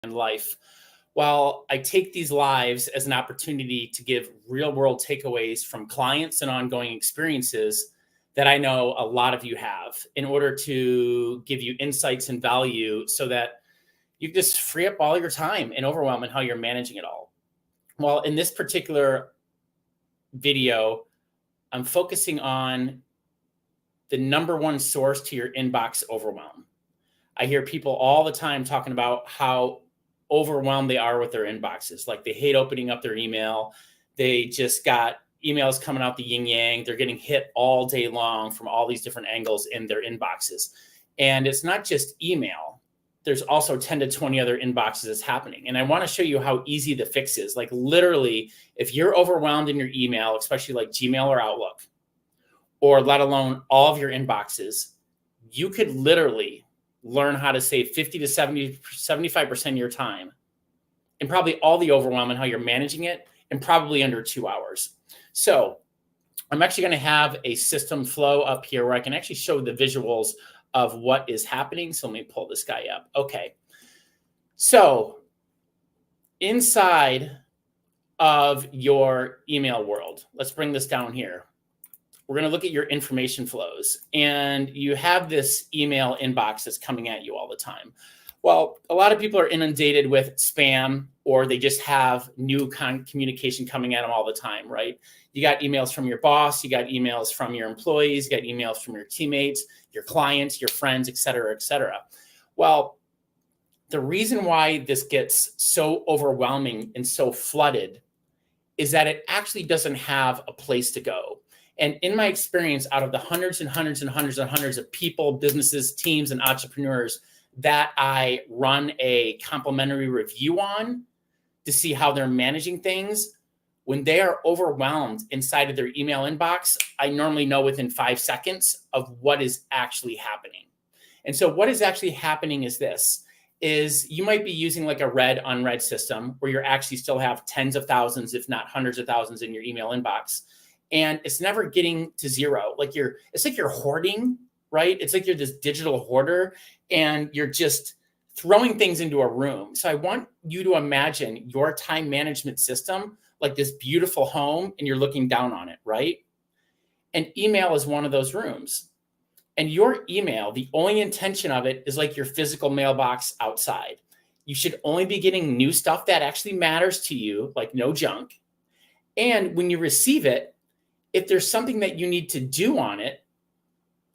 and life. While I take these lives as an opportunity to give real world takeaways from clients and ongoing experiences that I know a lot of you have in order to give you insights and value so that you just free up all your time and overwhelm and how you're managing it all. Well, in this particular video, I'm focusing on the number one source to your inbox overwhelm. I hear people all the time talking about how overwhelmed they are with their inboxes. Like they hate opening up their email. They just got emails coming out the yin yang. They're getting hit all day long from all these different angles in their inboxes. And it's not just email. There's also 10 to 20 other inboxes that's happening. And I want to show you how easy the fix is. Like literally, if you're overwhelmed in your email, especially like Gmail or Outlook, or let alone all of your inboxes, you could literally learn how to save 50 to 75% of your time and probably all the overwhelm and how you're managing it in probably under 2 hours. So I'm actually going to have a system flow up here where I can actually show the visuals of what is happening. So let me pull this guy up. Okay. So inside of your email world, let's bring this down here. We're going to look at your information flows, and you have this email inbox that's coming at you all the time. Well, a lot of people are inundated with spam, or they just have new communication coming at them all the time, right? You got emails from your boss, you got emails from your employees, you got emails from your teammates, your clients, your friends, et cetera, et cetera. Well, the reason why this gets so overwhelming and so flooded is that it actually doesn't have a place to go. And in my experience, out of the hundreds and hundreds and hundreds and hundreds of people, businesses, teams, and entrepreneurs that I run a complimentary review on to see how they're managing things, when they are overwhelmed inside of their email inbox, I normally know within 5 seconds of what is actually happening. And so what is actually happening is this, is you might be using like a read unread system where you're actually still have tens of thousands, if not hundreds of thousands in your email inbox. And it's never getting to zero. It's like you're hoarding, right? It's like you're this digital hoarder and you're just throwing things into a room. So I want you to imagine your time management system like this beautiful home and you're looking down on it, right? And email is one of those rooms. And your email, the only intention of it is like your physical mailbox outside. You should only be getting new stuff that actually matters to you, like no junk. And when you receive it, if there's something that you need to do on it,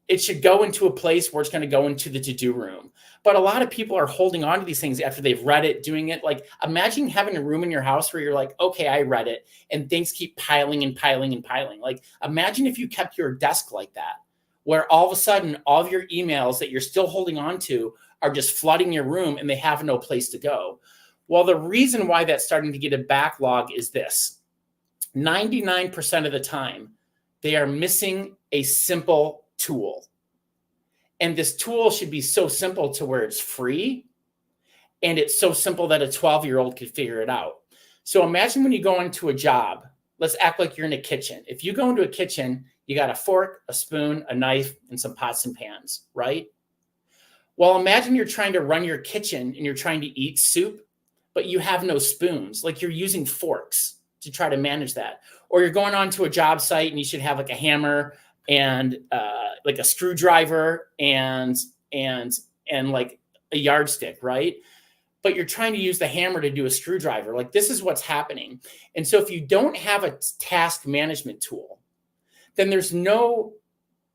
it should go into a place where it's going to go into the to-do room. But a lot of people are holding on to these things after they've read it, doing it. Like imagine having a room in your house where you're like, okay, I read it, and things keep piling and piling and piling. Like imagine if you kept your desk like that, where all of a sudden all of your emails that you're still holding on to are just flooding your room and they have no place to go. Well, the reason why that's starting to get a backlog is this. 99% of the time, they are missing a simple tool. And this tool should be so simple to where it's free. And it's so simple that a 12-year-old could figure it out. So imagine when you go into a job, let's act like you're in a kitchen. If you go into a kitchen, you got a fork, a spoon, a knife, and some pots and pans, right? Well, imagine you're trying to run your kitchen and you're trying to eat soup, but you have no spoons. Like you're using forks to try to manage that. Or you're going on to a job site and you should have like a hammer and like a screwdriver and like a yardstick, right? But you're trying to use the hammer to do a screwdriver. Like this is what's happening. And so if you don't have a task management tool, then there's no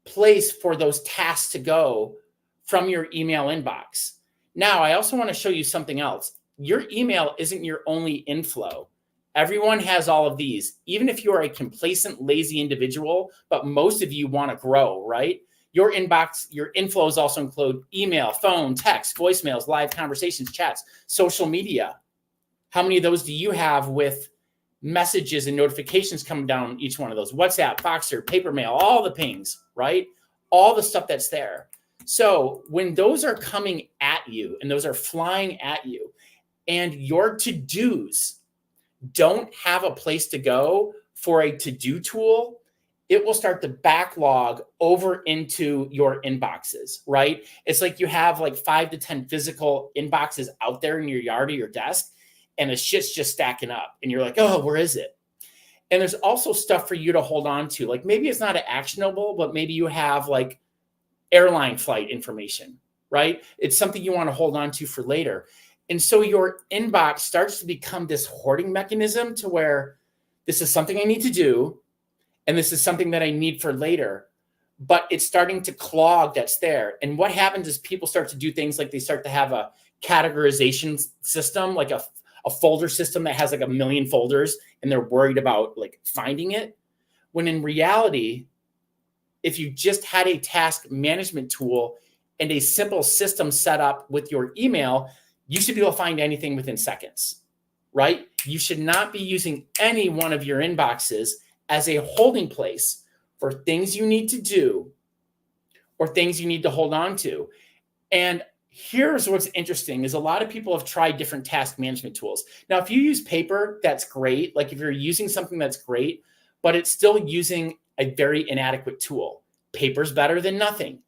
place for those tasks to go from your email inbox. Now, I also want to show you something else. Your email isn't your only inflow. Everyone has all of these, even if you are a complacent, lazy individual, but most of you want to grow, right? Your inbox, your inflows also include email, phone, text, voicemails, live conversations, chats, social media. How many of those do you have with messages and notifications coming down each one of those? WhatsApp, Boxer, paper mail, all the pings, right? All the stuff that's there. So when those are coming at you and those are flying at you and your to-dos don't have a place to go for a to-do tool, it will start to backlog over into your inboxes, right? It's like you have like 5 to 10 physical inboxes out there in your yard or your desk, and the shit's just stacking up. And you're like, oh, where is it? And there's also stuff for you to hold on to. Like maybe it's not actionable, but maybe you have like airline flight information, right? It's something you want to hold on to for later. And so your inbox starts to become this hoarding mechanism to where this is something I need to do, and this is something that I need for later, but it's starting to clog that's there. And what happens is people start to do things like they start to have a categorization system, like a folder system that has like a million folders, and they're worried about like finding it. When in reality, if you just had a task management tool and a simple system set up with your email, you should be able to find anything within seconds, right? You should not be using any one of your inboxes as a holding place for things you need to do or things you need to hold on to. And here's what's interesting is a lot of people have tried different task management tools. Now, if you use paper, that's great. Like if you're using something that's great, but it's still using a very inadequate tool. Paper's better than nothing.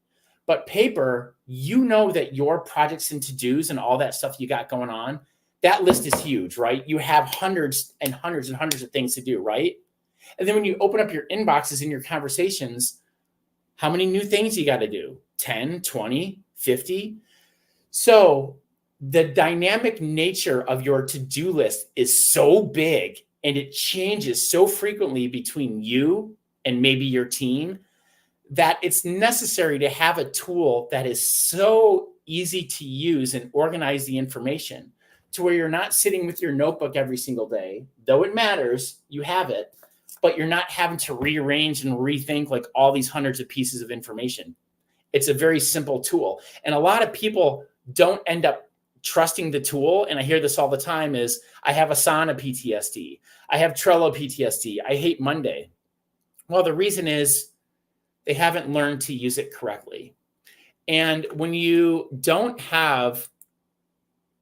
But paper, you know that your projects and to-dos and all that stuff you got going on, that list is huge, right? You have hundreds and hundreds and hundreds of things to do, right? And then when you open up your inboxes and your conversations, how many new things you got to do? 10, 20, 50? So the dynamic nature of your to-do list is so big and it changes so frequently between you and maybe your team that it's necessary to have a tool that is so easy to use and organize the information to where you're not sitting with your notebook every single day, though it matters, you have it, but you're not having to rearrange and rethink like all these hundreds of pieces of information. It's a very simple tool. And a lot of people don't end up trusting the tool. And I hear this all the time is I have Asana PTSD. I have Trello PTSD. I hate Monday. Well, the reason is they haven't learned to use it correctly. And when you don't have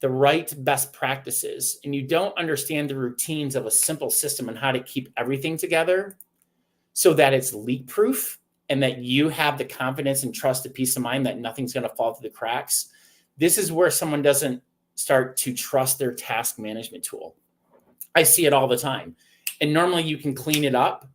the right best practices and you don't understand the routines of a simple system and how to keep everything together so that it's leak proof and that you have the confidence and trust and peace of mind that nothing's going to fall through the cracks, this is where someone doesn't start to trust their task management tool. I see it all the time. And normally you can clean it up.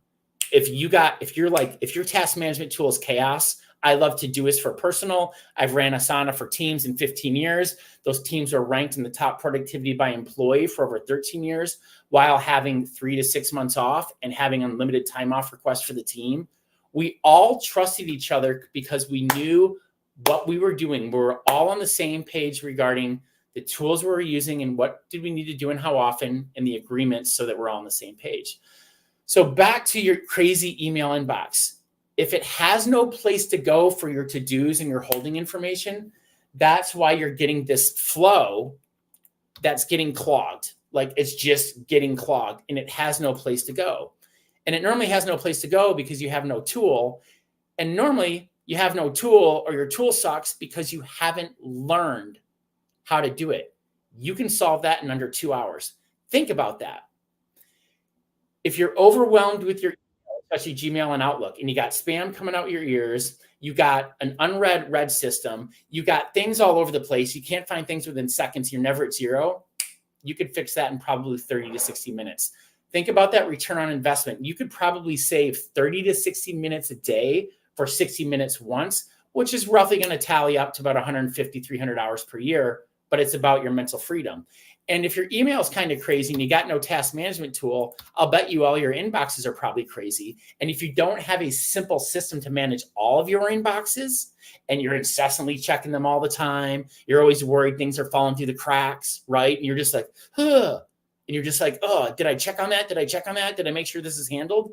If your task management tool is chaos, I love to do this for personal. I've ran Asana for teams in 15 years. Those teams are ranked in the top productivity by employee for over 13 years while having 3 to 6 months off and having unlimited time off requests for the team. We all trusted each other because we knew what we were doing. We were all on the same page regarding the tools we were using and what did we need to do and how often and the agreements so that we're all on the same page. So back to your crazy email inbox. If it has no place to go for your to-dos and your holding information, that's why you're getting this flow that's getting clogged. Like it's just getting clogged and it has no place to go. And it normally has no place to go because you have no tool. And normally you have no tool or your tool sucks because you haven't learned how to do it. You can solve that in under 2 hours. Think about that. If you're overwhelmed with your email, especially Gmail and Outlook, and you got spam coming out your ears, you got an unread read system, you got things all over the place, you can't find things within seconds, you're never at zero, you could fix that in probably 30 to 60 minutes. Think about that return on investment. You could probably save 30 to 60 minutes a day for 60 minutes once, which is roughly going to tally up to about 150, 300 hours per year, but it's about your mental freedom. And if your email is kind of crazy and you got no task management tool, I'll bet you all your inboxes are probably crazy. And if you don't have a simple system to manage all of your inboxes and you're incessantly checking them all the time, you're always worried things are falling through the cracks, right? And you're just like, huh. And you're just like, oh, did I check on that? Did I check on that? Did I make sure this is handled?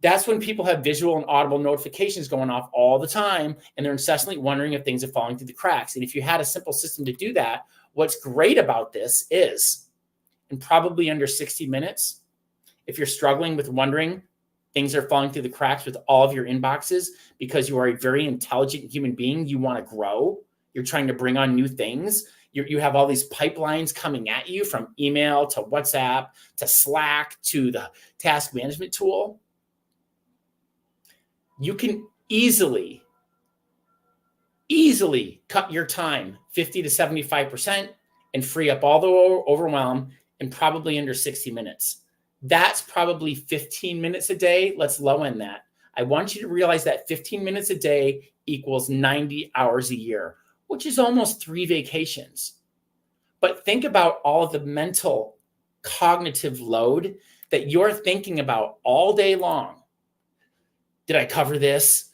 That's when people have visual and audible notifications going off all the time, and they're incessantly wondering if things are falling through the cracks. And if you had a simple system to do that, what's great about this is, in probably under 60 minutes, if you're struggling with wondering things are falling through the cracks with all of your inboxes because you are a very intelligent human being, you want to grow, you're trying to bring on new things, you have all these pipelines coming at you from email to WhatsApp to Slack to the task management tool, You can easily cut your time 50 to 75% and free up all the overwhelm in probably under 60 minutes. That's probably 15 minutes a day. Let's low end that. I want you to realize that 15 minutes a day equals 90 hours a year, which is almost 3 vacations. But think about all of the mental, cognitive load that you're thinking about all day long. Did I cover this?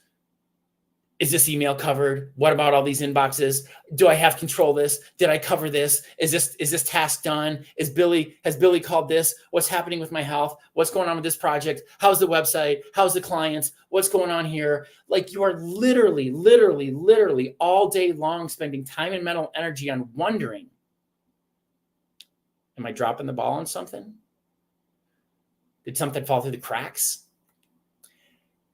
Is this email covered? What about all these inboxes? Do I have control of this? Did I cover this? Is this task done? Has Billy called this? What's happening with my health? What's going on with this project? How's the website? How's the clients? What's going on here? Like, you are literally all day long spending time and mental energy on wondering, am I dropping the ball on something? Did something fall through the cracks?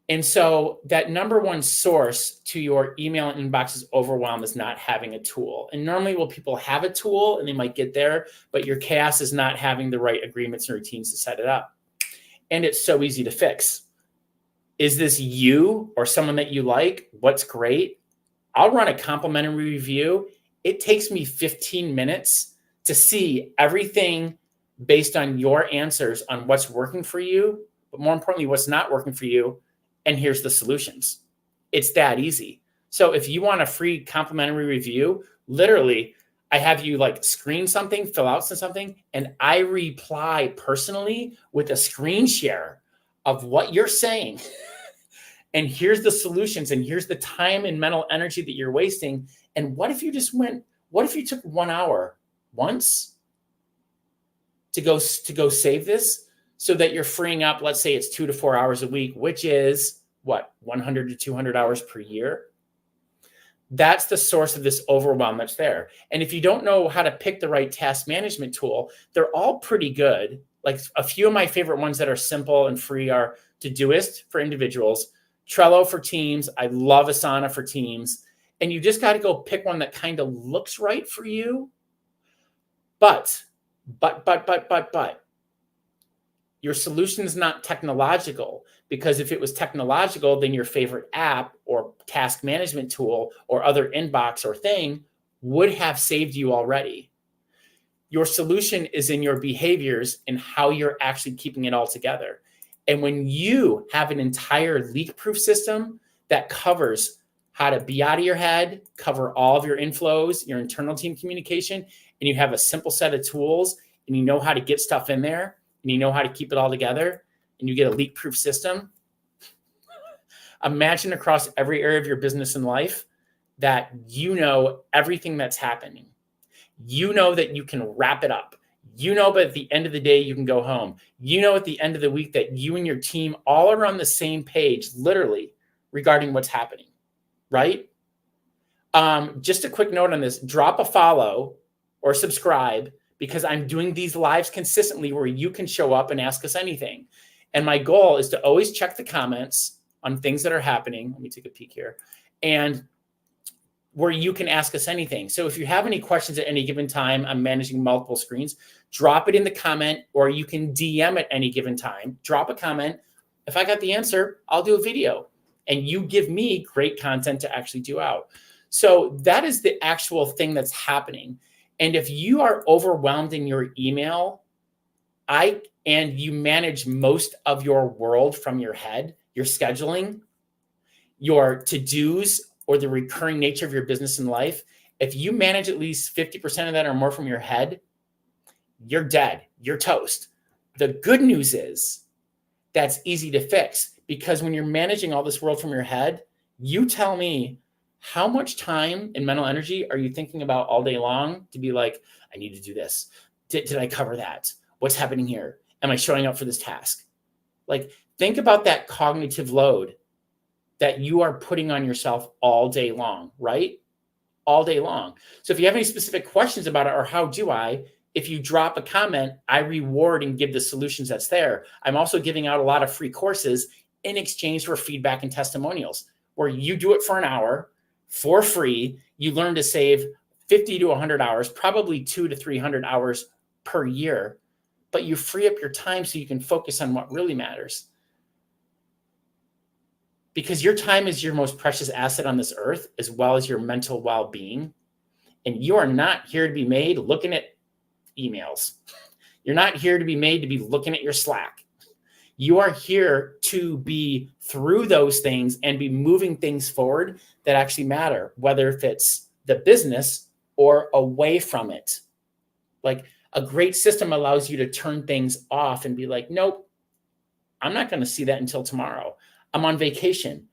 And so that number one source to your email inbox's overwhelm is not having a tool. And normally, well, people have a tool and they might get there, but your chaos is not having the right agreements and routines to set it up. And it's so easy to fix. Is this you or someone that you like? What's great? I'll run a complimentary review. It takes me 15 minutes to see everything based on your answers on what's working for you, but more importantly, what's not working for you. And here's the solutions. It's that easy. So if you want a free complimentary review, literally, I have you like screen something, fill out something, and I reply personally with a screen share of what you're saying. And here's the solutions, and here's the time and mental energy that you're wasting. And what if you took 1 hour once to go save this? So that you're freeing up, let's say it's 2 to 4 hours a week, which is what, 100 to 200 hours per year? That's the source of this overwhelm that's there. And if you don't know how to pick the right task management tool, they're all pretty good. Like, a few of my favorite ones that are simple and free are Todoist for individuals, Trello for teams. I love Asana for teams. And you just got to go pick one that kind of looks right for you. But. Your solution is not technological, because if it was technological, then your favorite app or task management tool or other inbox or thing would have saved you already. Your solution is in your behaviors and how you're actually keeping it all together. And when you have an entire leak-proof system that covers how to be out of your head, cover all of your inflows, your internal team communication, and you have a simple set of tools and you know how to get stuff in there, and you know how to keep it all together, and you get a leak-proof system, imagine across every area of your business and life that you know everything that's happening. You know that you can wrap it up. You know, but at the end of the day, you can go home. You know, at the end of the week, that you and your team all are on the same page, literally, regarding what's happening, right? Just a quick note on this, drop a follow or subscribe, because I'm doing these lives consistently where you can show up and ask us anything. And my goal is to always check the comments on things that are happening. Let me take a peek here. And where you can ask us anything. So if you have any questions at any given time, I'm managing multiple screens, drop it in the comment, or you can DM at any given time. Drop a comment. If I got the answer, I'll do a video. And you give me great content to actually do out. So that is the actual thing that's happening. And if you are overwhelmed in your email, and you manage most of your world from your head, your scheduling, your to-dos, or the recurring nature of your business and life, if you manage at least 50% of that or more from your head, you're dead. You're toast. The good news is that's easy to fix, because when you're managing all this world from your head, you tell me, how much time and mental energy are you thinking about all day long to be like, I need to do this. Did I cover that? What's happening here? Am I showing up for this task? Like, think about that cognitive load that you are putting on yourself all day long, right? All day long. So if you have any specific questions about it, or how do I, if you drop a comment, I reward and give the solutions that's there. I'm also giving out a lot of free courses in exchange for feedback and testimonials, where you do it for an hour for free. You learn to save 50 to 100 hours, probably 200 to 300 hours per year, but you free up your time so you can focus on what really matters. because your time is your most precious asset on this earth, as well as your mental well-being. And you are not here to be made looking at emails. You're not here to be made to be looking at your Slack. You are here to be through those things and be moving things forward that actually matter, whether if it's the business or away from it. Like a great system allows you to turn things off and be like, nope, I'm not going to see that until tomorrow. I'm on vacation.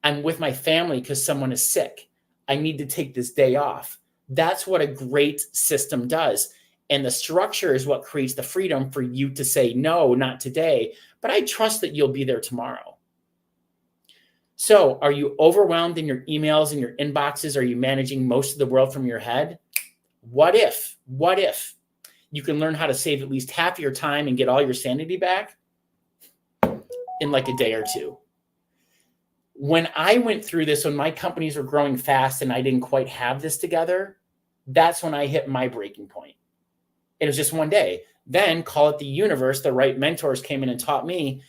I'm with my family because someone is sick. I need to take this day off. That's what a great system does. And the structure is what creates the freedom for you to say, no, not today, but I trust that you'll be there tomorrow. So are you overwhelmed in your emails and your inboxes? Are you managing most of the world from your head? What if you can learn how to save at least half of your time and get all your sanity back in like a day or two? When I went through this, when my companies were growing fast and I didn't quite have this together, that's when I hit my breaking point. It was just one day. Then call it the universe. The right mentors came in and taught me.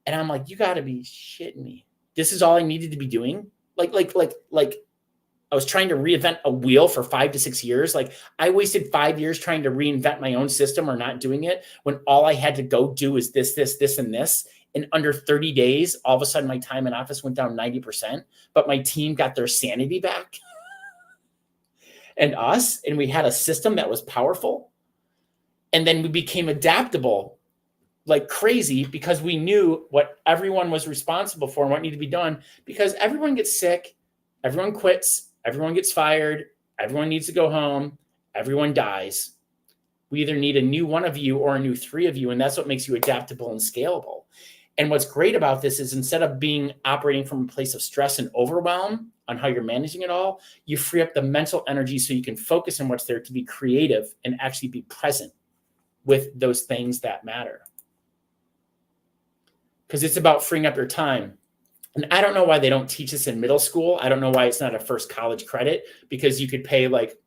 And I'm like, you got to be shitting me. This is all I needed to be doing. Like I was trying to reinvent a wheel for 5 to 6 years. Like I wasted 5 years trying to reinvent my own system or not doing it when all I had to go do is this, and this. And under 30 days, all of a sudden my time in office went down 90%, but my team got their sanity back and us, and we had a system that was powerful. And then we became adaptable like crazy because we knew what everyone was responsible for and what needed to be done, because everyone gets sick, everyone quits, everyone gets fired, everyone needs to go home, everyone dies. We either need a new one of you or a new 3 of you, and that's what makes you adaptable and scalable. And what's great about this is instead of operating from a place of stress and overwhelm on how you're managing it all, you free up the mental energy so you can focus on what's there to be creative and actually be present with those things that matter. Because it's about freeing up your time. And I don't know why they don't teach this in middle school. I don't know why it's not a first college credit, because you could pay like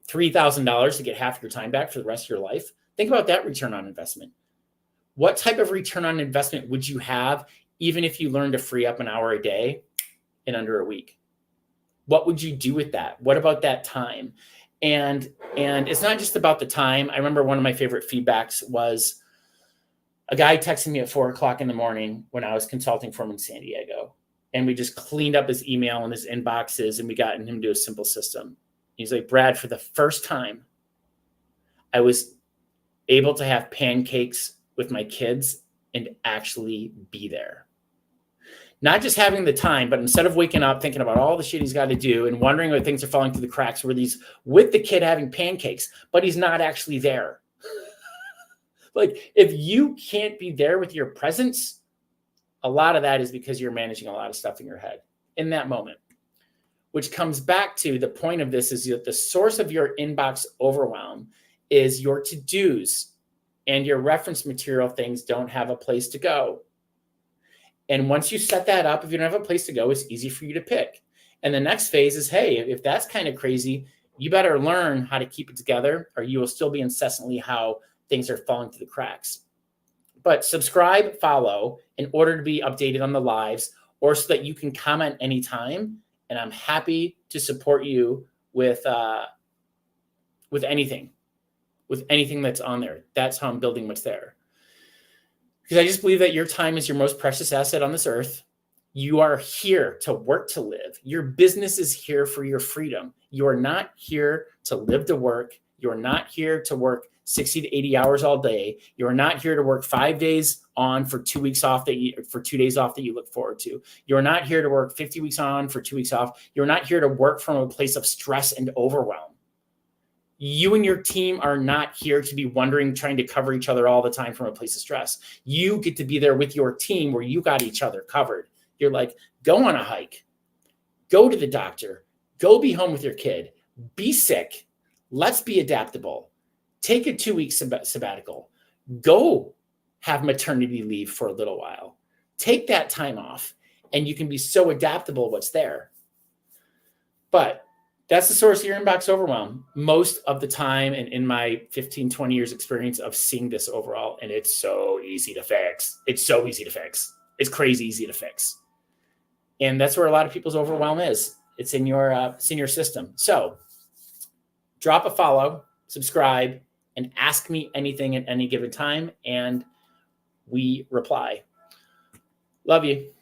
$3,000 to get half your time back for the rest of your life. Think about that return on investment. What type of return on investment would you have even if you learned to free up an hour a day in under a week? What would you do with that? What about that time? And it's not just about the time. I remember one of my favorite feedbacks was a guy texting me at 4:00 in the morning when I was consulting for him in San Diego. And we just cleaned up his email and his inboxes, and we got him to do a simple system. He's like, Brad, for the first time, I was able to have pancakes with my kids and actually be there. Not just having the time, but instead of waking up thinking about all the shit he's got to do and wondering where things are falling through the cracks, where he's with the kid having pancakes, but he's not actually there. Like if you can't be there with your presence, a lot of that is because you're managing a lot of stuff in your head in that moment, which comes back to the point of this is that the source of your inbox overwhelm is your to-dos, and your reference material things don't have a place to go. And once you set that up, if you don't have a place to go, it's easy for you to pick. And the next phase is, hey, if that's kind of crazy, you better learn how to keep it together, or you will still be incessantly how things are falling through the cracks. But subscribe, follow in order to be updated on the lives, or so that you can comment anytime. And I'm happy to support you with anything that's on there. That's how I'm building what's there. Because I just believe that your time is your most precious asset on this earth. You are here to work to live. Your business is here for your freedom. You are not here to live to work. You are not here to work 60 to 80 hours all day. You are not here to work 5 days on for 2 weeks off for 2 days off that you look forward to. You are not here to work 50 weeks on for 2 weeks off. You're not here to work from a place of stress and overwhelm. You and your team are not here to be wondering, trying to cover each other all the time from a place of stress. You get to be there with your team where you got each other covered. You're like, go on a hike, go to the doctor, go be home with your kid, be sick. Let's be adaptable. Take a 2-week sabbatical. Go have maternity leave for a little while. Take that time off, and you can be so adaptable what's there. But that's the source of your inbox overwhelm most of the time, and in my 15, 20 years experience of seeing this overall, and it's so easy to fix. It's so easy to fix. It's crazy easy to fix. And that's where a lot of people's overwhelm is. It's in your system. So drop a follow, subscribe, and ask me anything at any given time, and we reply. Love you.